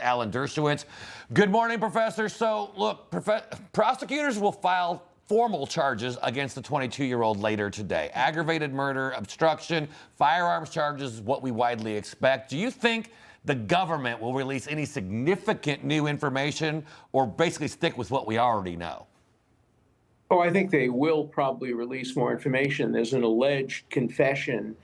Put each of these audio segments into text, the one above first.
Alan Dershowitz. Good morning, Professor. So, look, prosecutors will file formal charges against the 22-year-old later today. Aggravated murder, obstruction, firearms charges is what we widely expect. Do you think the government will release any significant new information or basically stick with what we already know? Oh, I think they will probably release more information. There's an alleged confession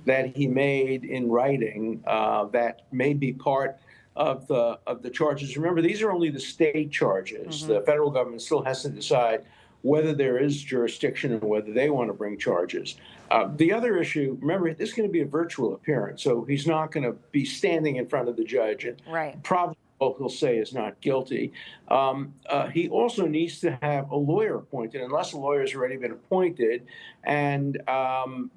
that he made in writing that may be part of the charges. Remember, these are only the state charges. The federal government still has to decide whether there is jurisdiction and whether they want to bring charges. The other issue, remember, this is going to be a virtual appearance, so he's not going to be standing in front of the judge and probably what he'll say is not guilty. He also needs to have a lawyer appointed, unless a lawyer has already been appointed. And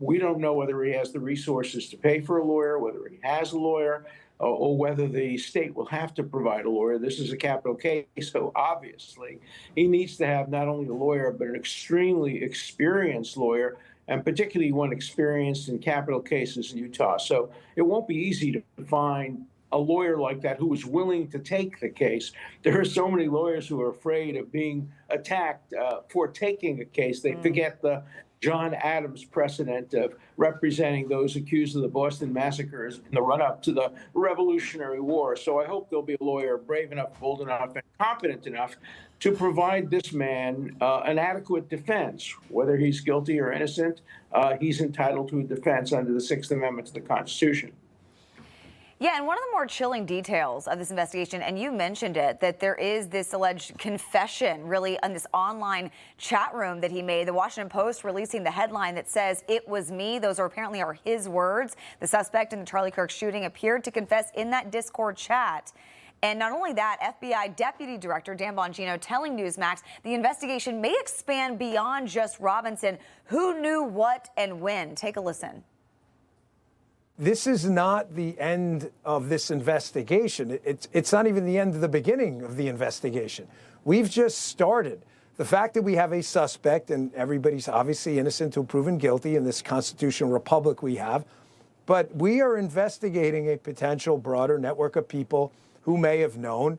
we don't know whether he has the resources to pay for a lawyer, whether he has a lawyer, or whether the state will have to provide a lawyer. This is a capital case, so obviously he needs to have not only a lawyer, but an extremely experienced lawyer, and particularly one experienced in capital cases in Utah. So it won't be easy to find a lawyer like that who is willing to take the case. There are so many lawyers who are afraid of being attacked for taking a case. They forget the John Adams precedent of representing those accused of the Boston massacres in the run-up to the Revolutionary War. So I hope there'll be a lawyer brave enough, bold enough, and competent enough to provide this man an adequate defense. Whether he's guilty or innocent, he's entitled to a defense under the Sixth Amendment to the Constitution. Yeah, and one of the more chilling details of this investigation, and you mentioned it, that there is this alleged confession really on this online chat room that he made. The Washington Post releasing the headline that says, "It was me." Those are apparently his words. The suspect in the Charlie Kirk shooting appeared to confess in that Discord chat. And not only that, FBI Deputy Director Dan Bongino telling Newsmax the investigation may expand beyond just Robinson. Who knew what and when? Take a listen. This is not the end of this investigation. It's not even the end of the beginning of the investigation. We've just started. The fact that we have a suspect, and everybody's obviously innocent until proven guilty in this constitutional republic we have, but we are investigating a potential broader network of people who may have known.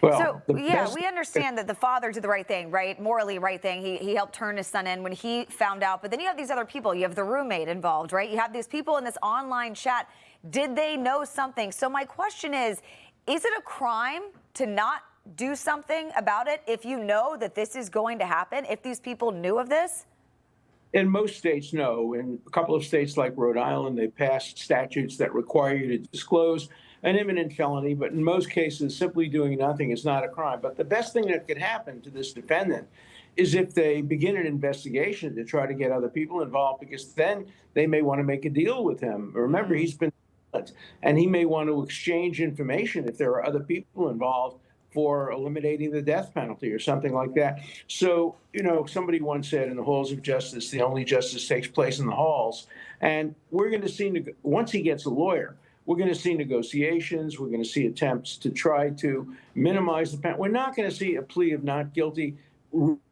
Well, so, yeah, we understand that the father did the right thing, right? Morally right thing. He helped turn his son in when he found out. But then you have these other people. You have the roommate involved, right? You have these people in this online chat. Did they know something? So my question is it a crime to not do something about it if you know that this is going to happen, if these people knew of this? In most states, no. In a couple of states like Rhode Island, they passed statutes that require you to disclose an imminent felony, but in most cases, simply doing nothing is not a crime. But the best thing that could happen to this defendant is if they begin an investigation to try to get other people involved, because then they may want to make a deal with him. Remember, he's been violent, and he may want to exchange information if there are other people involved for eliminating the death penalty or something like that. So, you know, somebody once said in the halls of justice, the only justice takes place in the halls. And we're going to see, once he gets a lawyer, we're going to see negotiations. We're going to see attempts to try to minimize the penalty. We're not going to see a plea of not guilty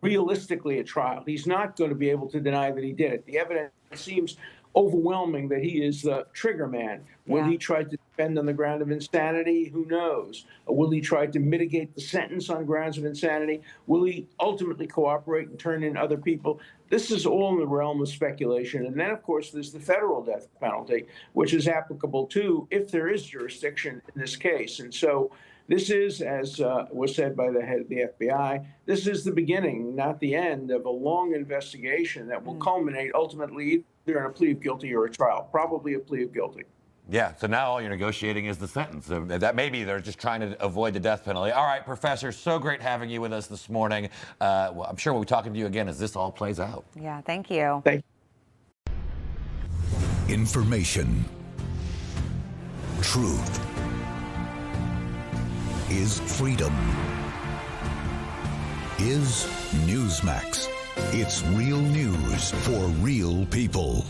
realistically at trial. He's not going to be able to deny that he did it. The evidence seems overwhelming that he is the trigger man. Will he try to defend on the ground of insanity? Who knows? Or will he try to mitigate the sentence on grounds of insanity? Will he ultimately cooperate and turn in other people? This is all in the realm of speculation. And then, of course, there's the federal death penalty, which is applicable too if there is jurisdiction in this case. And so this is, as was said by the head of the FBI, this is the beginning, not the end, of a long investigation that will culminate ultimately either in a plea of guilty or a trial, probably a plea of guilty. Yeah, so now all you're negotiating is the sentence. That maybe they're just trying to avoid the death penalty. All right, Professor, so great having you with us this morning. Well, I'm sure we'll be talking to you again as this all plays out. Yeah, thank you. Thank you. Information. Truth is freedom. Is Newsmax. It's real news for real people.